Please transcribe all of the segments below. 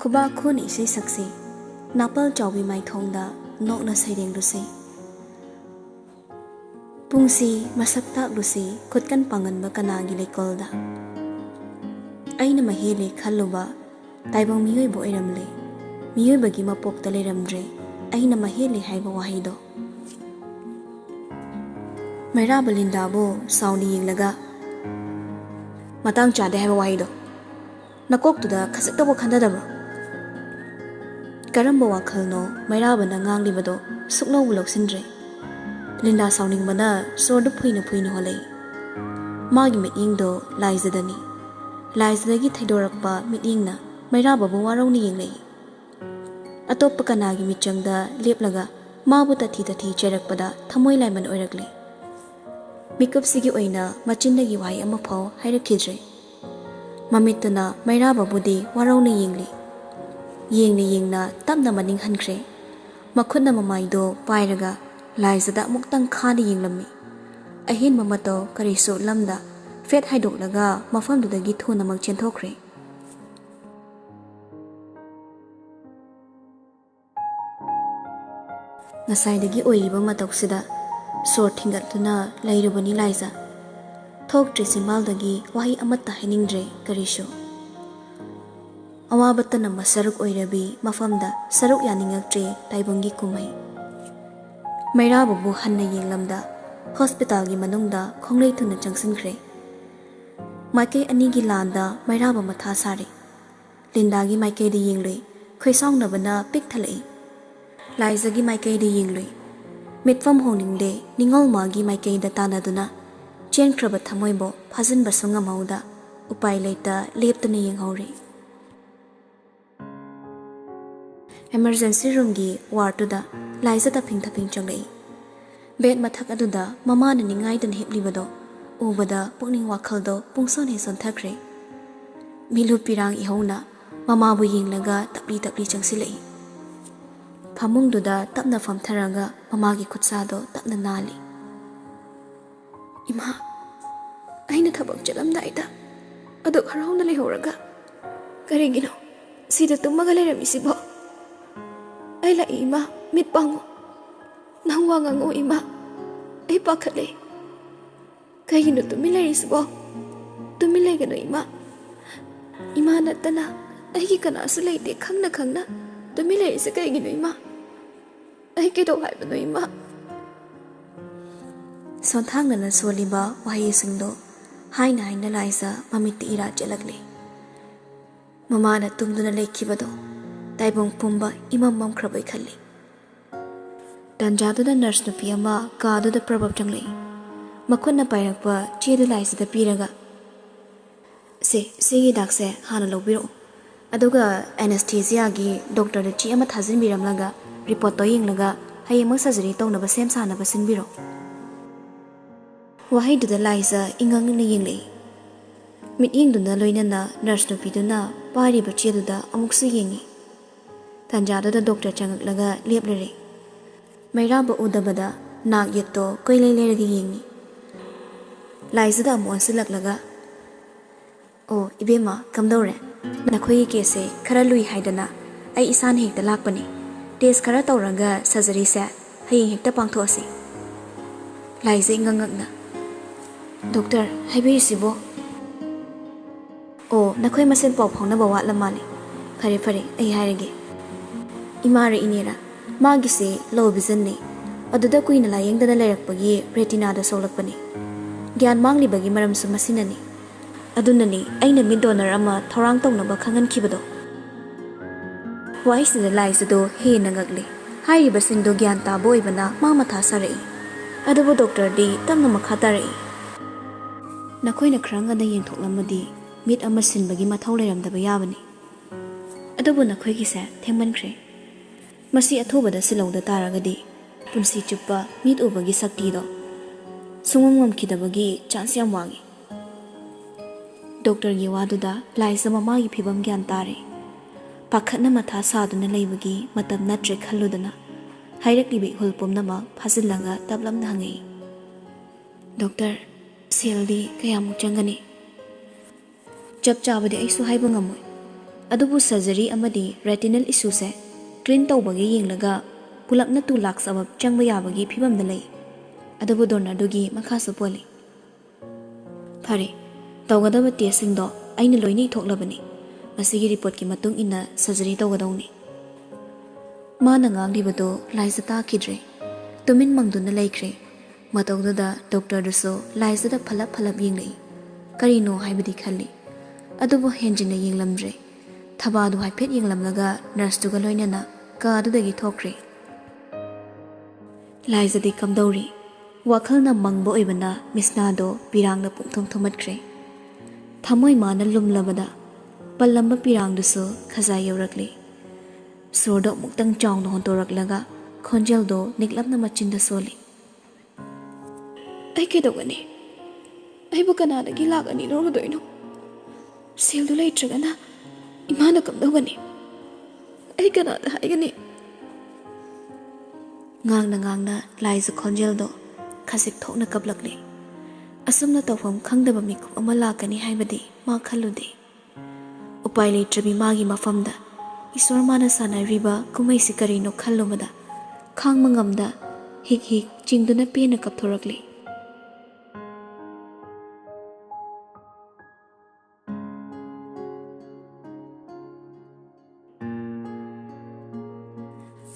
Kuba khuni isai saksi napal chawbi mai thongda nokna saireng lusi pungsi masak tak lusi khutkan pangan ba kanagi lekolda aina mahele khalluba taibong miyoi bo iramle miyoi bagi mapok ta leramdre aina mahele haiba wahido Maira Belinda bo sauni yinglaga matang chade haiba wahido nakok tuda khasakta bo khandadabro Karamba wakhalno Maira bana nganglibado sukno buloksinre Linda sounding bana sordu phuina holei magi mitingdo laizadani laizadagi thaidorakpa mitingna Maira babu warongni yenglei atoppa kanagi michangda leplaga mabu tathi cherakpada thamoi laiman oirakle mikupsigi oina machindagi wai ama phau hairakidre mamitna Maira babudi warongni yengna tamna maning hankre makhutna mamaido pairaga laizada muktang khani yenglammi ahin mamato kariso lamda fet haidoklaga mafamdudagi thuna mak chenthokre nasaidagi oiriba matoksida sor thingatuna lairubani laiza thoktre simbaldagi wahi amatta hainingdre kariso awabatana masaruk oirabi mafamda saruk yaningaktre taibongi kumai Maira babu hanna yenglamda hospital gi manungda khonglei thuna changsinkhre maike ani gi landa Maira ba matha sari Linda gi maike di yenglei khoisong na bana pik thalei Laiza gi maike di yenglei mitfam honingde ningol ma gi maike da tanaduna chen khraba thamoibo phajin basunga mauda upai leita leptana yenghori emergency room gi ward to da Laiza ta phing changlei bed mathak aduda mama na ningai dan hiplibado ubada pukning wakhaldo pungson heson thakre milu pirang ihona mama bu yinglaga tapli changsilei phamung duda tapna famtharaga mama gi khutsado tapna nali ima aina thabak chalamdaida adu harhauna lehoraga karigino sida tumaga leramisibho aila ima mit pango nang wangango ima ai pakhale kayino tumilarisbo tumilegano ima natana ai kana sulaite khangna tumilarise kayino ima ai kedo haibano ima sonthangna na soliba wahi singdo haina laisa mamiti ira chelakle mama na tumduna lekhibado taibong pumba imam khrabai khalli Tanjadu da nurse nupi ama kaadu da prabab changlei makhunna pairakpa chedu laisida piraga se dakse hana lobiro aduga anesthesia gi doctor da chi ama thajin biramlaga report to yenglaga hayema surgery tongnaba sem sanaba sinbiro wahai du da laisa ingang ni yenglei miting du na loinana nurse nupi du na pari ba chedu da amuksu yengi Tanjadu da doctor changaklaga leplere Maira ba udabada nak yekto koilei leragi yengi Laizada amon silaklaga O ibema kamdore nakhoi kese khara lui haidana ai isan hekta lakpani test khara tawranga surgery se hayeng hekta pangthosi Laize ngangakna Doctor haibirisibo O nakhoi masen paw phongna ba watla mali phare ai hairage Imare inera Magise low vision ni aduda kuina layengdana lerakpagi retina da solakpani gyan mangli bagi maram sumasinani adunani aina mid donor ama thorang tongnaba khangan khibado waisi da laisado he nangakle hai basingdo gyan ta boibana ma matha sarai adubo doctor di tamna makhatare nakoina khranga da yengthoklamadi mit ama sinbagi mathau leramdaba yabani adubo nakhoi gi se thengmankhre Masi athubada silauda taragadi punsi chuppa mit ubagi sakti do sungumngam khidabagi chance yam wangi doctor gi waduda laisa mama gi phibam gyan tare pakhatna matha saduna leibagi matam natre khalludana hairakli bi hulpomna ma phasilaga tablam dhangai doctor seldi kayamuk changani chap chabadi aisu haiba ngamoi ꯑꯗꯨꯕꯨ surgery ꯑꯃꯗꯤ ꯔꯦꯇꯤꯅꯦꯜ ꯏꯁꯨꯁꯦ clean ꯇꯧꯕꯒꯤ ꯌꯦꯡꯂꯒ ꯄꯨꯂꯞꯅ 2 ꯂꯥꯛ ꯑꯃ ꯆꯪꯕ ꯌꯥꯕꯒꯤ ꯐꯤꯕꯝꯗ ꯂꯩ ꯑꯗꯨꯕꯨ ꯗꯣꯅꯔꯗꯨꯒꯤ ꯃꯈꯥꯁꯨ ꯄꯣꯜꯂꯤ ꯐꯔꯦ ꯇꯧꯒꯗꯕ ꯇꯦꯁꯁꯤꯡꯗꯣ ꯑꯩꯅ ꯂꯣꯏꯅ ꯏꯊꯣꯛꯂꯕꯅꯤ ꯃꯁꯤꯒꯤ ꯔꯤꯄꯣꯔꯠꯀꯤ ꯃꯇꯨꯡ ꯏꯟꯅ ꯁꯔꯖꯔꯤ ꯇꯧꯒꯗꯧꯅꯤ ꯃꯥꯅ ꯉꯥꯡꯂꯤꯕꯗꯣ ꯂꯥꯏꯖ ꯇꯥꯈꯤꯗ꯭ꯔꯦ ꯇꯨꯃꯤꯟ ꯃꯪꯗꯨꯅ ꯂꯩꯈ꯭ꯔꯦ ꯃꯇꯧꯗꯨꯗ ꯗꯣꯛꯇꯔꯗꯨꯁꯨ ꯂꯥꯏꯖꯗ ꯐꯂꯞ ꯌꯦꯡꯂꯛꯏ ꯀꯔꯤꯅꯣ ꯍꯥꯏꯕꯗꯤ ꯈꯜꯂꯤ ꯑꯗꯨꯕꯨ ꯍꯦꯟꯖꯤꯟꯅ ꯌꯦꯡꯂꯝꯗ꯭ꯔꯦ ꯊꯕꯥꯗꯨ ꯍꯥꯏꯐꯦꯠ ꯌꯦꯡꯂꯝꯂꯒ ꯅꯔꯁꯇꯨꯒ ꯂꯣꯏꯅꯅ ꯀꯥꯗꯨꯗꯒꯤ ꯊꯣꯛꯈ꯭ꯔꯦ ꯂꯥꯏꯖꯗꯤ ꯀꯝꯗꯧꯔꯤ ꯋꯥꯈꯜꯅ ꯃꯪꯕ ꯑꯣꯏꯕꯅ ꯃꯤꯁꯅꯥꯗꯣ ꯄꯤꯔꯥꯡꯗ ꯄꯨꯡꯊꯨꯝ ꯊꯨꯝꯃꯠꯈ꯭ꯔꯦ ꯊꯃꯣꯏ ꯃꯥꯅ ꯂꯨꯝꯂꯕꯗ ꯄꯜꯂꯝꯕ ꯄꯤꯔꯥꯡꯗꯨꯁꯨ ꯈꯖꯥꯏ ꯌꯧꯔꯛꯂꯤ ꯁꯣꯔꯗꯣ ꯑꯃꯨꯛꯇꯪ ꯆꯥꯎꯅ ꯍꯣꯟꯇꯣꯔꯛꯂꯒ ꯈꯣꯟꯖꯦꯜꯗꯣ ꯅꯤꯛꯂꯞꯅ ꯃꯆꯤꯟꯗ ꯁꯣꯜꯂꯤ ꯑꯩ ꯀꯩꯗꯧꯒꯅꯤ ꯑꯩꯕꯨ ꯀꯅꯥꯗꯒꯤ ꯂꯥꯛ 2 ꯂꯧꯔꯨꯗꯣꯏꯅꯣ ꯁꯦꯜꯗꯨ ꯂꯩꯇ꯭ꯔꯒꯅ ꯏꯃꯥꯅ ꯀꯝꯗꯧꯒꯅꯤ ꯑꯩ ꯀꯅꯥꯗ ꯍꯥꯏꯒꯅꯤ ꯉꯥꯡꯅ ꯂꯥꯏꯖ ꯈꯣꯟꯖꯦꯜꯗꯣ ꯈꯖꯤꯛ ꯊꯣꯛꯅ ꯀꯞꯂꯛꯂꯤ ꯑꯁꯨꯝꯅ ꯇꯧꯐꯝ ꯈꯪꯗꯕ ꯃꯤꯀꯨꯞ ꯑꯃ ꯂꯥꯛꯀꯅꯤ ꯍꯥꯏꯕꯗꯤ ꯃꯥ ꯈꯜꯂꯨꯗꯦ ꯎꯄꯥꯏ ꯂꯩꯇ꯭ꯔꯕꯤ ꯃꯥꯒꯤ ꯃꯐꯝꯗ ꯏꯁꯣꯔ ꯃꯥꯅ ꯁꯥꯟꯅꯔꯤꯕ ꯀꯨꯝꯍꯩꯁꯤ ꯀꯔꯤꯅꯣ ꯈꯜꯂꯨꯕꯗ ꯈꯥꯡꯕ ꯉꯝꯗ ꯍꯤꯛ ꯆꯤꯡꯗꯨꯅ ꯄꯦꯟꯅ ꯀꯞꯊꯣꯔꯛꯂꯤ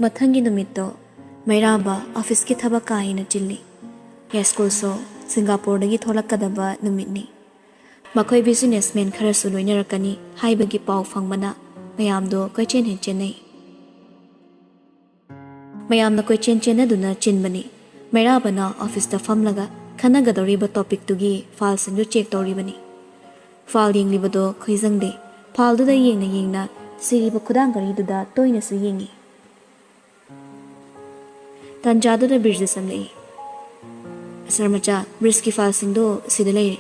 ꯃꯊꯪꯒꯤ ꯅꯨꯃꯤꯠꯇꯣ ꯃꯩꯔꯥꯕ ꯑꯣꯐꯤꯁꯀꯤ ꯊꯕꯛ ꯀꯥ ꯍꯦꯟꯅ ꯆꯤꯜꯂꯤ ꯌꯥꯏꯁ꯭ꯀꯨꯜꯁꯨ ꯁꯤꯡꯒꯥꯄꯨꯔꯗꯒꯤ ꯊꯣꯛꯂꯛꯀꯗꯕ ꯅꯨꯃꯤꯠꯅꯤ ꯃꯈꯣꯏ ꯕꯤꯖꯤꯅꯦꯁꯃꯦꯟ ꯈꯔꯁꯨ ꯂꯣꯏꯅꯔꯛꯀꯅꯤ ꯍꯥꯏꯕꯒꯤ ꯄꯥꯎ ꯐꯪꯕꯅ ꯃꯌꯥꯝꯗꯣ ꯀꯣꯏꯆꯦꯟ ꯆꯦꯟꯅꯩ ꯃꯌꯥꯝꯅ ꯀꯣꯏꯆꯦꯟ ꯆꯦꯟꯅꯗꯨꯅ ꯆꯤꯟꯕꯅꯤ ꯃꯩꯔꯥꯕꯅ ꯑꯣꯐꯤꯁꯇ ꯐꯝꯂꯒ ꯈꯟꯅꯒꯗꯧꯔꯤꯕ ꯇꯣꯄꯤꯛꯇꯨꯒꯤ ꯐꯥꯏꯜꯁꯤꯡꯗꯨ ꯆꯦꯛ ꯇꯧꯔꯤꯕꯅꯤ ꯐꯥꯏꯜ ꯌꯦꯡꯂꯤꯕꯗꯣ ꯈꯣꯏꯖꯪꯗꯦ ꯐꯥꯏꯜꯗꯨꯗ ꯌꯦꯡꯅ ꯁꯤꯔꯤꯕ ꯈꯨꯗꯥꯡ ꯒꯥꯔꯤꯗꯨꯗ ꯇꯣꯏꯅꯁꯨ ꯌꯦꯡꯉꯤ ꯇꯟꯖꯥꯗꯨꯗ ꯕꯤꯔꯖ ꯆꯪꯂꯛꯏ ꯁꯔ ꯃꯆꯥ ꯕ꯭ꯔꯤꯖꯀꯤ ꯐꯥꯏꯜꯁꯤꯡꯗꯣ ꯁꯤꯗ ꯂꯩꯔꯦ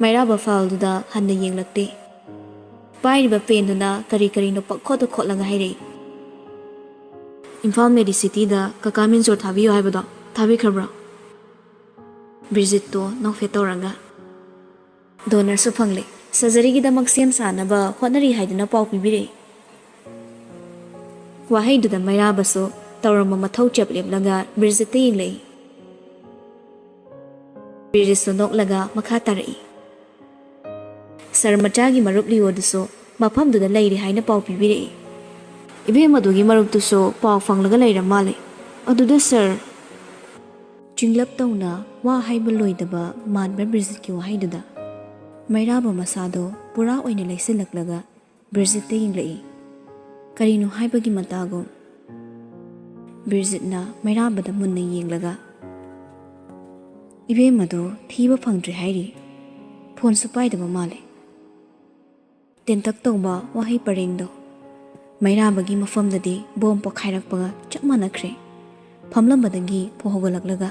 ꯃꯩꯔꯥꯕ ꯐꯥꯏꯜꯗꯨꯗ ꯍꯟꯅ ꯌꯦꯡꯂꯛꯇꯦ ꯄꯥꯏꯔꯤꯕ ꯄꯦꯟꯗꯨꯅ ꯀꯔꯤꯅꯣ ꯄꯪꯈꯣꯠꯇ ꯈꯣꯠꯂꯒ ꯍꯥꯏꯔꯛꯏ ꯏꯝꯐꯥꯜ ꯃꯦꯗꯤꯁꯤꯇꯤꯗ ꯀꯀꯥ ꯃꯤꯟꯖꯣꯔ ꯊꯥꯕꯤꯌꯨ ꯍꯥꯏꯕꯗꯣ ꯊꯥꯕꯤꯈ꯭ꯔꯕ꯭ꯔꯣ ꯕ꯭ꯔꯤꯖꯤꯠꯇꯣ ꯅꯣꯛꯐꯦꯠ ꯇꯧꯔꯒ ꯗꯣꯅꯔꯁꯨ ꯐꯪꯂꯦ ꯁꯔꯖꯔꯤꯒꯤꯗꯃꯛ ꯁꯦꯝ ꯁꯥꯅꯕ ꯍꯣꯠꯅꯔꯤ ꯍꯥꯏꯗꯨꯅ ꯄꯥꯎ ꯄꯤꯕꯤꯔꯛꯏ ꯋꯥꯍꯩꯗꯨꯗ ꯃꯩꯔꯥꯕꯁꯨ ꯇꯧꯔꯝꯕ ꯃꯊꯧ ꯆꯞ ꯂꯦꯞꯂꯒ ꯕ꯭ꯔꯤꯖꯤꯠꯇ ꯌꯦꯡꯂꯛꯏ ꯕ꯭ꯔꯤꯖꯤꯠꯁꯨ ꯅꯣꯛꯂꯒ ꯃꯈꯥ ꯇꯥꯔꯛꯏ ꯁꯔ ꯃꯆꯥꯒꯤ ꯃꯔꯨꯞ ꯂꯤꯌꯣꯗꯨꯁꯨ ꯃꯐꯝꯗꯨꯗ ꯂꯩꯔꯦ ꯍꯥꯏꯅ ꯄꯥꯎ ꯄꯤꯕꯤꯔꯛꯏ ꯏꯕꯦꯝ ꯑꯗꯨꯒꯤ ꯃꯔꯨꯞꯇꯨꯁꯨ ꯄꯥꯎ ꯐꯪꯂꯒ ꯂꯩꯔ ꯃꯥꯜꯂꯦ ꯑꯗꯨꯗ ꯁꯔ ꯆꯤꯡꯂꯞ ꯇꯧꯅ ꯋꯥ ꯍꯥꯏꯕ ꯂꯣꯏꯗꯕ ꯃꯥꯟꯕ ꯕ꯭ꯔꯤꯖꯤꯠꯀꯤ ꯋꯥꯍꯩꯗꯨꯗ ꯃꯩꯔꯥꯕ ꯃꯁꯥꯗꯣ ꯄꯨꯔꯥ ꯑꯣꯏꯅ ꯂꯩꯁꯤꯜꯂꯛꯂꯒ ꯕ꯭ꯔꯤꯖꯤꯠꯇ ꯌꯦꯡꯂꯛꯏ ꯀꯔꯤꯅꯣ ꯍꯥꯏꯕꯒꯤ ꯃꯇꯥꯒꯨꯝ ꯕ꯭ꯔꯤꯖꯤꯠꯅ ꯃꯩꯔꯥꯕꯗ ꯃꯨꯟꯅ ꯌꯦꯡꯂꯒ ꯏꯕꯦꯝ ꯑꯗꯨ ꯊꯤꯕ ꯐꯪꯗ꯭ꯔꯦ ꯍꯥꯏꯔꯤ ꯐꯣꯟꯁꯨ ꯄꯥꯏꯗꯕ ꯃꯥꯜꯂꯦ ꯇꯦꯟꯇꯛ ꯇꯧꯕ ꯋꯥꯍꯩ ꯄꯔꯦꯡꯗꯣ ꯃꯩꯔꯥꯕꯒꯤ ꯃꯐꯝꯗꯗꯤ ꯕꯣꯝ ꯄꯣꯈꯥꯏꯔꯛꯄꯒ ꯆꯞ ꯃꯥꯟꯅꯈ꯭ꯔꯦ ꯐꯝꯂꯝꯕꯗꯒꯤ ꯍꯧꯒꯠꯂꯛꯂꯒ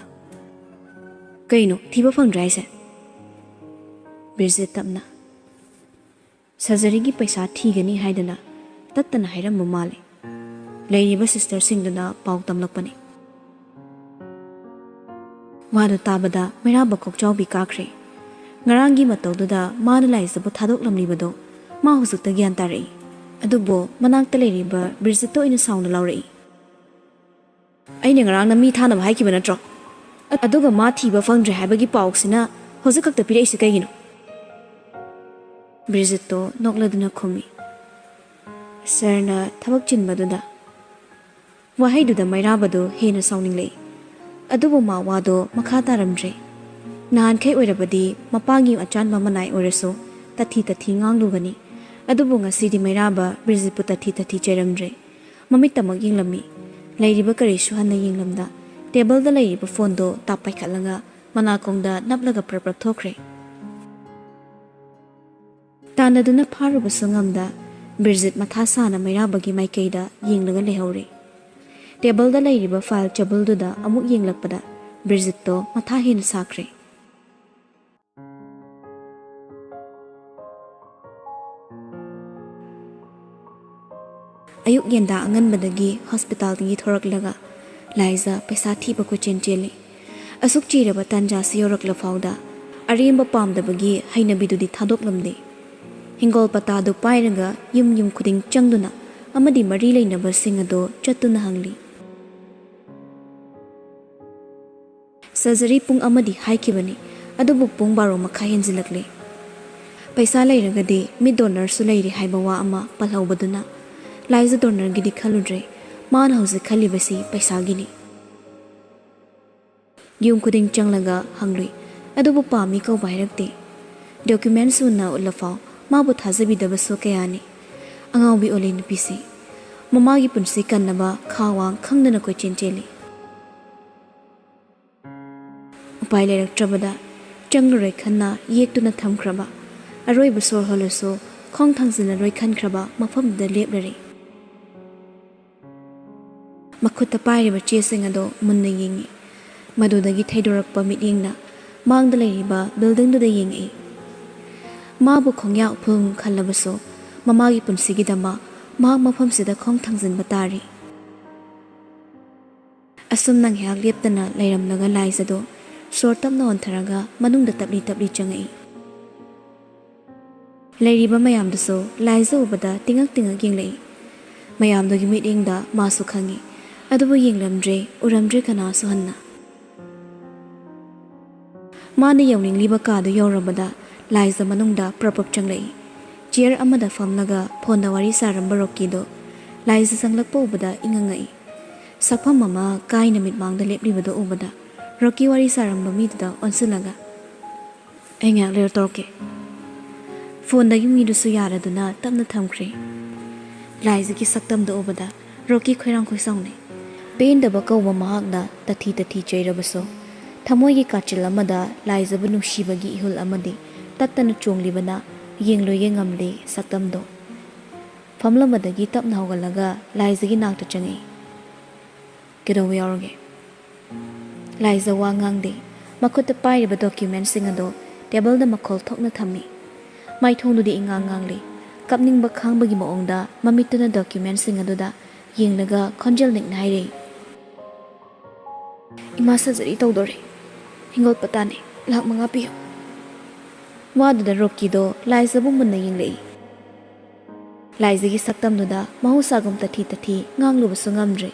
ꯀꯩꯅꯣ ꯊꯤꯕ ꯐꯪꯗ꯭ꯔꯦ ꯍꯥꯏꯁꯦ ꯕ꯭ꯔꯤꯖꯤꯠ ꯇꯞꯅ ꯁꯔꯖꯔꯤꯒꯤ ꯄꯩꯁꯥ ꯊꯤꯒꯅꯤ ꯍꯥꯏꯗꯅ ꯇꯠꯇꯅ ꯍꯥꯏꯔꯝꯕ ꯃꯥꯜꯂꯦ ꯂꯩꯔꯤꯕ ꯁꯤꯁꯇꯔꯁꯤꯡꯗꯨꯅ ꯄꯥꯎ ꯇꯝꯂꯛꯄꯅꯤ ꯋꯥꯗꯨ ꯇꯥꯕꯗ ꯃꯩꯔꯥꯕ ꯀꯣꯛꯆꯥꯎꯕꯤ ꯀꯥꯈ꯭ꯔꯦ ꯉꯔꯥꯡꯒꯤ ꯃꯇꯧꯗꯨꯗ ꯃꯥꯅ ꯂꯥꯏꯖꯕꯨ ꯊꯥꯗꯣꯛꯂꯝꯂꯤꯕꯗꯣ ꯃꯥ ꯍꯧꯖꯤꯛꯇ ꯒ꯭ꯌꯥꯟ ꯇꯥꯔꯛꯏ ꯑꯗꯨꯕꯨ ꯃꯅꯥꯛꯇ ꯂꯩꯔꯤꯕ ꯕ꯭ꯔꯤꯖꯤꯠꯇ ꯑꯣꯏꯅ ꯁꯥꯎꯅ ꯂꯥꯎꯔꯛꯏ ꯑꯩꯅ ꯉꯔꯥꯡꯅ ꯃꯤ ꯊꯥꯅꯕ ꯍꯥꯏꯈꯤꯕ ꯅꯠꯇ꯭ꯔꯣ ꯑꯗꯨꯒ ꯃꯥ ꯊꯤꯕ ꯐꯪꯗ꯭ꯔꯦ ꯍꯥꯏꯕꯒꯤ ꯄꯥꯎꯁꯤꯅ ꯍꯧꯖꯤꯛ ꯈꯛꯇ ꯄꯤꯔꯛꯏꯁꯤ ꯀꯩꯒꯤꯅꯣ ꯕ꯭ꯔꯤꯖꯤꯠꯇꯣ ꯅꯣꯛꯂꯗꯨꯅ ꯈꯨꯝꯃꯤ ꯁꯔꯅ ꯊꯕꯛ ꯆꯤꯟꯕꯗꯨꯗ ꯋꯥꯍꯩꯗꯨꯗ ꯃꯩꯔꯥꯕꯗꯣ ꯍꯦꯟꯅ ꯁꯥꯎꯅꯤꯡꯂꯛꯏ ꯑꯗꯨꯕꯨ ꯃꯥ ꯋꯥꯗꯣ ꯃꯈꯥ ꯇꯥꯔꯝꯗ꯭ꯔꯦ ꯅꯍꯥꯟꯈꯩ ꯑꯣꯏꯔꯕꯗꯤ ꯃꯄꯥꯒꯤ ꯑꯆꯥꯟꯕ ꯃꯅꯥꯏ ꯑꯣꯏꯔꯁꯨ ꯇꯊꯤ ꯉꯥꯡꯂꯨꯒꯅꯤ ꯑꯗꯨꯕꯨ ꯉꯁꯤꯗꯤ ꯃꯩꯔꯥꯕ ꯕ꯭ꯔꯤꯖꯤꯠꯄꯨ ꯇꯊꯤ ꯆꯩꯔꯝꯗ꯭ꯔꯦ ꯃꯃꯤꯠꯇꯃꯛ ꯌꯦꯡꯂꯝꯃꯤ ꯂꯩꯔꯤꯕ ꯀꯔꯤꯁꯨ ꯍꯟꯅ ꯌꯦꯡꯂꯝꯗ ꯇꯦꯕꯜꯗ ꯂꯩꯔꯤꯕ ꯐꯣꯟꯗꯣ ꯇꯥꯞ ꯄꯥꯏꯈꯠꯂꯒ ꯃꯅꯥꯀꯣꯡꯗ ꯅꯞꯂꯒ ꯄ꯭ꯔꯞ ꯊꯣꯛꯈ꯭ꯔꯦ ꯇꯥꯟꯅꯗꯨꯅ ꯐꯥꯔꯨꯕꯁꯨ ꯉꯝꯗ ꯕ꯭ꯔꯤꯖꯤꯠ ꯃꯊꯥ ꯁꯥꯅ ꯃꯩꯔꯥꯕꯒꯤ ꯃꯥꯏꯀꯩꯗ ꯌꯦꯡꯂꯒ ꯂꯩꯍꯧꯔꯦ ꯇꯦꯕꯜꯗ ꯂꯩꯔꯤꯕ ꯐꯥꯏꯜ ꯆꯕꯨꯜꯗꯨꯗ ꯑꯃꯨꯛ ꯌꯦꯡꯂꯛꯄꯗ ꯕ꯭ꯔꯤꯖꯤꯠꯇꯣ ꯃꯊꯥ ꯍꯦꯟꯅ ꯁꯥꯈ꯭ꯔꯦ ꯑꯌꯨꯛ ꯌꯦꯟꯗꯥ ꯑꯉꯟꯕꯗꯒꯤ ꯍꯣꯁꯄꯤꯇꯥꯜꯗꯒꯤ ꯊꯣꯔꯛꯂꯒ ꯂꯥꯏꯖ ꯄꯩꯁꯥ ꯊꯤꯕ ꯀꯣꯏꯆꯦꯟ ꯆꯦꯜꯂꯤ ꯑꯁꯨꯛ ꯆꯤꯔꯕ ꯇꯥꯟꯖꯥꯁꯤ ꯌꯧꯔꯛꯂꯐꯥꯎꯗ ꯑꯔꯦꯝꯕ ꯄꯥꯝꯗꯕꯒꯤ ꯍꯩꯅꯕꯤꯗꯨꯗꯤ ꯊꯥꯗꯣꯛꯂꯝꯗꯦ Hingol patadu pairaga yum khuding changduna amadi mari leinabasing ado chattuna hangli. Surgery pung amadi haikibani adubu pung baro makha henjilakle. Paisa leiragadi mid donor su leiri haiba wa ama palhaubaduna laiza donor gidi khaludre man hauze khalibasi paisa gini. Yum khuding changlaga hangli adubu pami kau bairakte. Documents una ulafaw mabu thazabidabaso kayani angawbi ole nupisi mamagi punsi kannaba khawang khangdana koi chencheli. Upai leiraktrabada changroi khanna yektuna thamkraba aroiba sor holoso khong thangsina roi khankraba mafamda leplari. Makhutta pairiba chesing ado munna yengi madudagi thaidorakpa mityengna mangda leiriba building da yengi. Mabu khongya phung khalabaso mamagi punsigidama mak mafamsida khong thangzinba tari. Asum nang hyak leptana leiramlaga laizado sortamna ontharaga manungda tapli changai. Leiriba mayamdaso laiza ubada tingak yenglei. Mayamdagi mityengda masu khangi adubu yenglamdre uramdre kana suhanna. Mani yawningliba kadu yawrabada laiza manungda prapap changlei. Chair amada famlaga phonda wari saramba rokido laiza sanglakpa ubada ingangai. Sakpham mama kaina mitmangda leplibado ubada roki wari saramba midda onsilaga. Engak ler torke. Phonda yumidusu yaraduna tamna thamkre. Laiza ki saktamda ubada roki khoirang khoisongne. Pendaba kawba mahakna tathi chairabaso. Thamoigi kachil amada laizabu nungsibagi ihul amadi tattana chonglibana yengloye ngamle saktamdo. Famlamadagi tapna hawgalaga laizagi nakta changi. Kedawi yaurge. Laiza wa ngangde makhutta pairiba document singado table da makhol thokna thammi. Mai thongdudi ingangangle kapningba khangbagi maongda mamituna document singado da yenglaga khonjel nik naire. Ima surgery tawdore. Hingol patane lak manga piyo. Waduda rokido laizabu munna yenglei. Laizagi saktamduda mahusagum tathi nganglubasu ngamdre.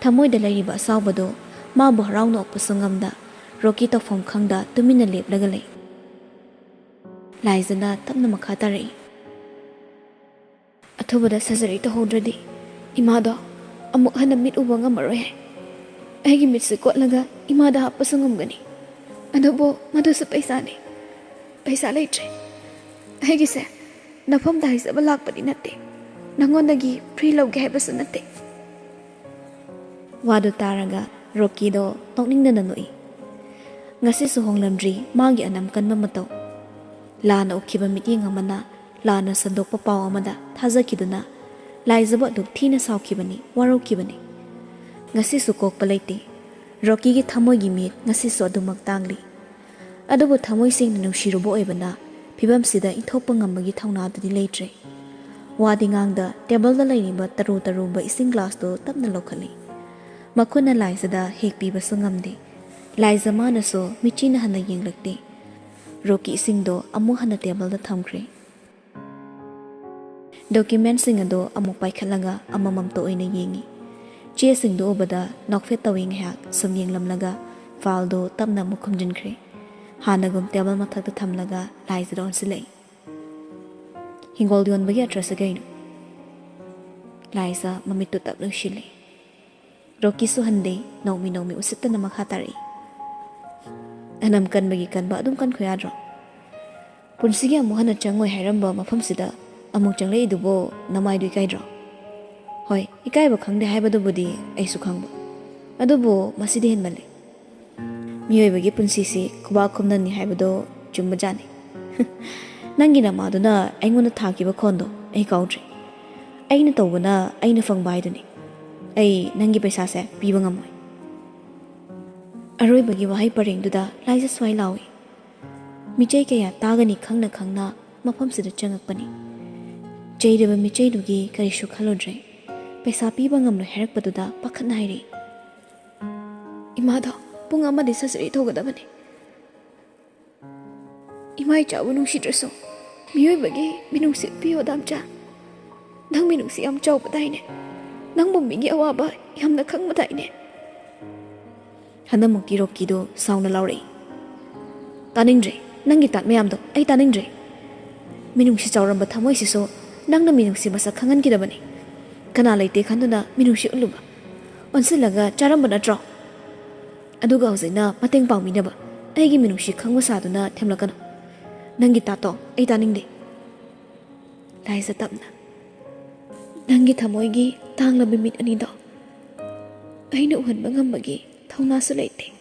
Thamoida leiriba asawbado mabu harauna okpasu ngamda roki tawfam khangda tumina leplaga lei. Laizana tapna makha tarai. Athubada surgery tahodradi imado amuk hana mit uba ngamaroi hai. Aigi mitse kotlaga imada happasu ngamgani. Adubo madusu paisani. Paisa leitre. Aigise nafamda haisaba lakpadi natte. Nangondagi free lawge haibasu natte. Wadu taraga rokido tokningdana noi. Ngasisu honglamdri magi anam kanba mataw. Lana ukhiba mityeng amana lana sandokpa paw amada thazakiduna laizaba duk thina sawkhibani waraukibani. Ngasisu kokpa leite. Roki gi thamoigi mit ngasisu adumak tangli. Adubu thamoi singna nungsirubo oibana phibamsida inthokpa ngambagi thaunadadi leitre. Wadi ngangda table da leiriba taru ba ising glass do tapna lokhali. Makhuna laizada hekpiba sungamde. Laiza manaso michina hana yenglakte. Roki isingdo amu hana table da thamkre. Document singado amu paikhalaga amamam to oina yengi. Che singdo obada nokfet tawing hak sum yenglamlaga faldo tapna mukhumjinkhre. Hanagum table mathakta thamlaga laizada onsilei. Hingol yonbagi atrasa gainu. Laiza mamitu taplu shile. Roki su hande naumi usitana makhatari. Anam kan bagi kan ba adum kan khuyadro. Punsigi amu hana changoi hairamba mafamsida amuk changlei idubo namai dui kaidro. Hoi ikaiba khangde haibadubudi aisu khangba. Adubo masidi henmale. Miyoibagi punsisi kuba khumnani haibado chumba jani. Nangi namaduna aingona thakiba khondo ai kaudre. Aina tawbana aina fangba haiduni. Ai nangi paisa se piba ngamoi. Aroibagi wahai parengduda laisa swai lawi. Michai kaya tagani khangna mafamsida changakpani. Jaidaba michai dugi karishu khalodre. Paisa piba ngamlo herakpaduda pakhatna hairi. Imado pung amadi surgery thogadabani. Imai chawu nungsidraso Miyoibagi minungsi piyo damcha. Nang minungsi yam chau patayne. Nang bumigi awaba yamna khang matayne. Hanamukki Rockydo sound lauri. Taningdre, nangi tat mayamdo, ay taningdre. Minungsi chawramba thamoisiso nangna minungsi masa khangan kidabani. Kana laite khanduna minungsi uluba. Onsilaga charamba natro. Aduga hozina mateng pangminaba. Aigi minungsi khangwa saduna themlakano. Nangi tato, ay taningde. Laisa tapna. Nangi thamoigi tangla bimit anido. Aina uhanba ngambagi thaunasu laite.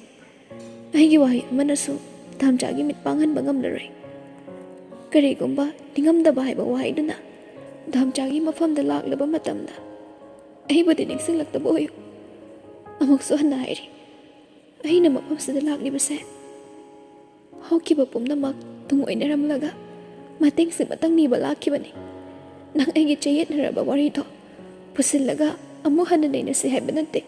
Aigi wahi manasu tamchagi mit panganba ngamlarai. Karigumba ningamdaba haiba wahiduna damchagi mafamda laklaba matamda. Aibadi ningsinglakta boyo. Amuksu hana hairi. Aina mafamsida laklibase. Hawkiba pumnamak tungoynaramlaga matengsi matang niba lakibani. Nang aigi chayet naraba warito pusillaga amu hana nainasi haiba nante.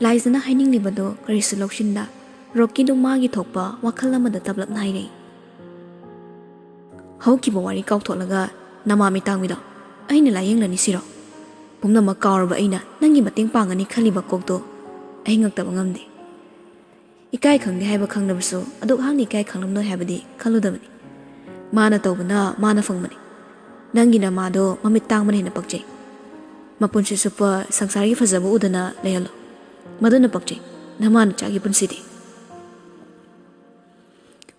Laizana haininglibado karisu lokshinda Rockydo magi thokpa wakhal amada tablap naire. Hawkiba wari kautholaga namami tangmido aina layengna nisiro. Pumnamak kaurba aina nangi mateng pangani khaliba kokto ai ngakta ngamde. Ikai khangde haiba khangnabasu aduk hangni ikai khanglamno haibadi khaludabani. Mana tawbana mana fangmani. Nangi na mado mamit tangmani hena pakjay. Mapunsi supa sangsari fazaba udana layalo. Maduna pakjay namana chagi punsidi.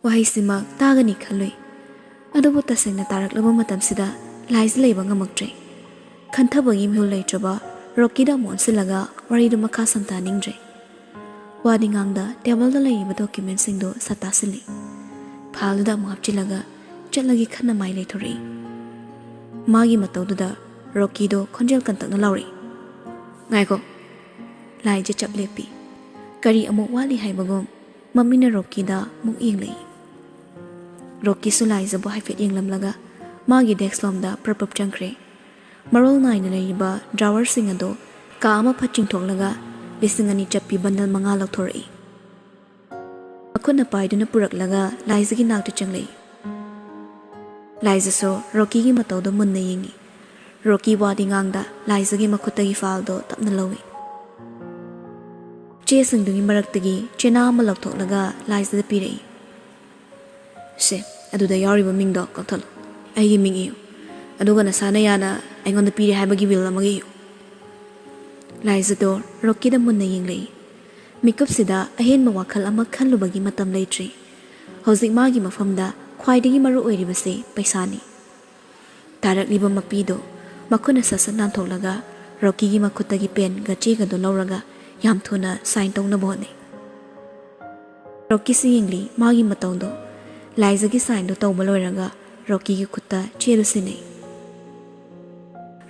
Wahai simak tagani khalui. Adubu tasengna taraklaba matamsida laisi leiba ngamakjay. Khantabagi mihul leitraba Rockida monsilaga waridu makha samtaningdre. Wadingangda tableda leiba document singdo satasili. Phalda muhapchilaga chatlagi khana mai leithori. Magi matawduda Rockydo khonjel kantakna lauri. Ngaiko. Laije chaplepi. Kari amuk wali haibagom mamina Rockida muk inglei. Rocky su laije bo haifet yenglamlaga magi dexlomda purpop changkre. Marol naina leiba drawer singado ka ama phaching thonglaga lisingani chappi bandal manga lakthori. Akhuna paiduna puraklaga laizegi nakta changlei. Laiza so Rocky gi matawda munna yengi. Rocky wadi ngangda laizegi makhutagi faldo tapna lawi. Che singdungi maraktagi chena ama lakthoklaga laizada pirei. Se aduda yawriba mingdo kakthalo. Aigi mingi aduga nasana yana aingonda pire haibagi will amagi. Laizado Rocky da munna yenglei. Mikap sida ahen mawakhal ama khanlubagi matam leitri. Hauzik magi mafamda khwaidagi maru oiribase paisani. Tarakliba mapido makuna sasa nantholaga Rocky gi makhutagi pen ga chega do lauraga yam thuna sign tawna bone. Rocky si yengli magi matawdo laizagi sign do tawba loiraga Rocky gi khutta cheru sine.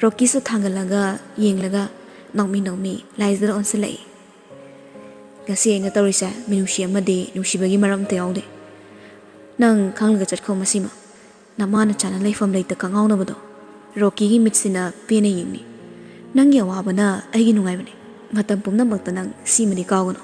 Rocky su thangalaga yenglaga nangmi laizada onselai. Gasi enga tawrisa minushi amade nushibagi maram te yaude. Nang khanglaga chatkho masima namana chana leifam leita kangauna bado Rocky gi mitsina pena yingni. Nang yawabana aigi nungaibane matam pumnamakta nang simani kawgono.